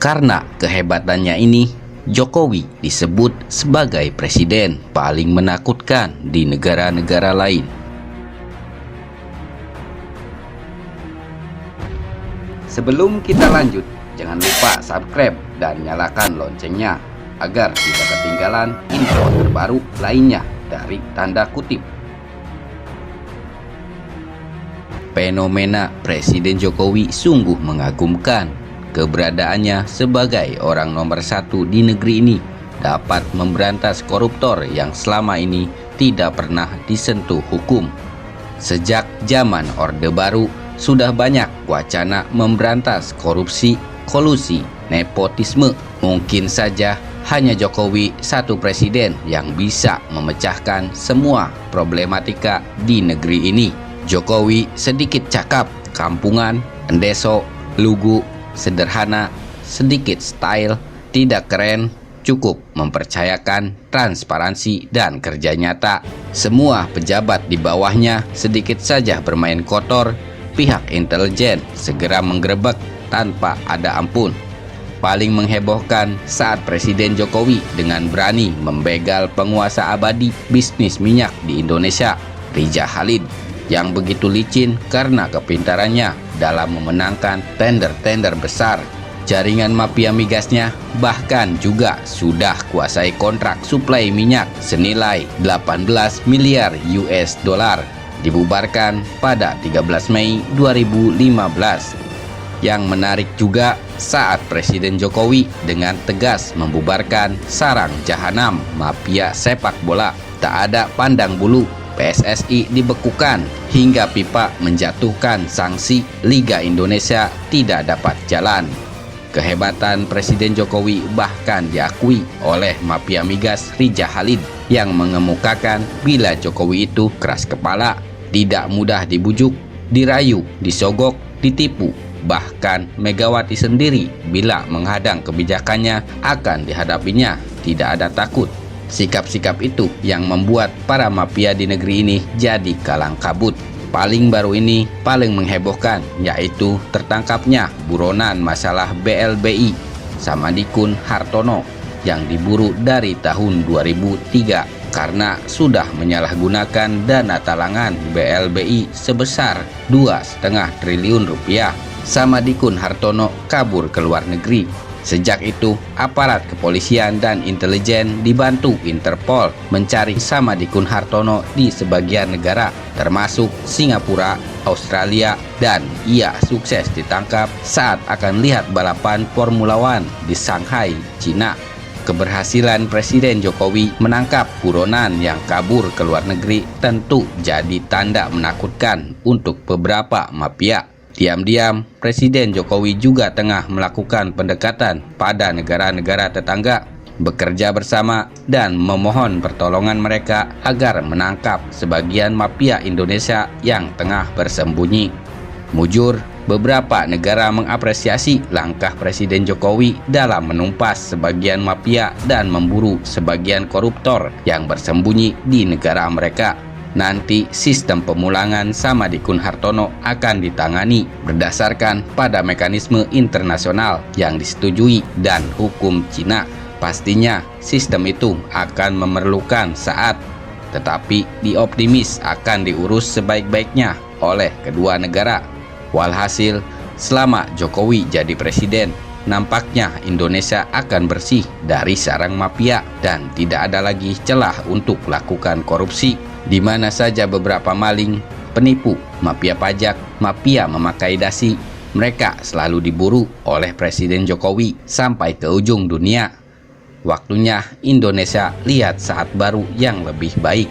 Karena kehebatannya ini, Jokowi disebut sebagai presiden paling menakutkan di negara-negara lain. Sebelum kita lanjut, jangan lupa subscribe dan nyalakan loncengnya agar tidak ketinggalan info terbaru lainnya dari tanda kutip. Fenomena Presiden Jokowi sungguh mengagumkan. Keberadaannya sebagai orang nomor satu di negeri ini dapat memberantas koruptor yang selama ini tidak pernah disentuh hukum. Sejak zaman Orde Baru, sudah banyak wacana memberantas korupsi, kolusi, nepotisme. Mungkin saja hanya Jokowi satu presiden yang bisa memecahkan semua problematika di negeri ini. Jokowi sedikit cakap, kampungan, endeso, lugu, sederhana, sedikit style, tidak keren, cukup mempercayakan transparansi dan kerja nyata. Semua pejabat di bawahnya sedikit saja bermain kotor, pihak intelijen segera menggerebek tanpa ada ampun. Paling menghebohkan saat Presiden Jokowi dengan berani membegal penguasa abadi bisnis minyak di Indonesia, Rija Khalid, yang begitu licin karena kepintarannya dalam memenangkan tender-tender besar. Jaringan mafia migasnya bahkan juga sudah kuasai kontrak suplai minyak senilai 18 miliar US dollar, dibubarkan pada 13 Mei 2015. Yang menarik juga saat Presiden Jokowi dengan tegas membubarkan sarang jahanam mafia sepak bola, tak ada pandang bulu. PSSI dibekukan hingga FIFA menjatuhkan sanksi Liga Indonesia tidak dapat jalan. Kehebatan Presiden Jokowi bahkan diakui oleh mafia migas Rija Khalid yang mengemukakan bila Jokowi itu keras kepala, tidak mudah dibujuk, dirayu, disogok, ditipu. Bahkan Megawati sendiri bila menghadang kebijakannya akan dihadapinya, tidak ada takut. Sikap-sikap itu yang membuat para mafia di negeri ini jadi kalang kabut. Paling baru ini paling menghebohkan, yaitu tertangkapnya buronan masalah BLBI Samadikun Hartono yang diburu dari tahun 2003 karena sudah menyalahgunakan dana talangan BLBI sebesar 2,5 triliun rupiah. Samadikun Hartono kabur ke luar negeri. Sejak itu, aparat kepolisian dan intelijen dibantu Interpol mencari Samadikun Hartono di sebagian negara, termasuk Singapura, Australia, dan ia sukses ditangkap saat akan lihat balapan Formula One di Shanghai, Cina. Keberhasilan Presiden Jokowi menangkap buronan yang kabur ke luar negeri tentu jadi tanda menakutkan untuk beberapa mafia. Diam-diam, Presiden Jokowi juga tengah melakukan pendekatan pada negara-negara tetangga, bekerja bersama dan memohon pertolongan mereka agar menangkap sebagian mafia Indonesia yang tengah bersembunyi. Mujur, beberapa negara mengapresiasi langkah Presiden Jokowi dalam menumpas sebagian mafia dan memburu sebagian koruptor yang bersembunyi di negara mereka. Nanti sistem pemulangan Samadikun Hartono akan ditangani berdasarkan pada mekanisme internasional yang disetujui dan hukum Cina. Pastinya sistem itu akan memerlukan saat, tetapi dioptimis akan diurus sebaik-baiknya oleh kedua negara. Walhasil, selama Jokowi jadi presiden, nampaknya Indonesia akan bersih dari sarang mafia dan tidak ada lagi celah untuk lakukan korupsi. Di mana saja beberapa maling, penipu, mafia pajak, mafia memakai dasi, mereka selalu diburu oleh Presiden Jokowi sampai ke ujung dunia. Waktunya Indonesia lihat saat baru yang lebih baik.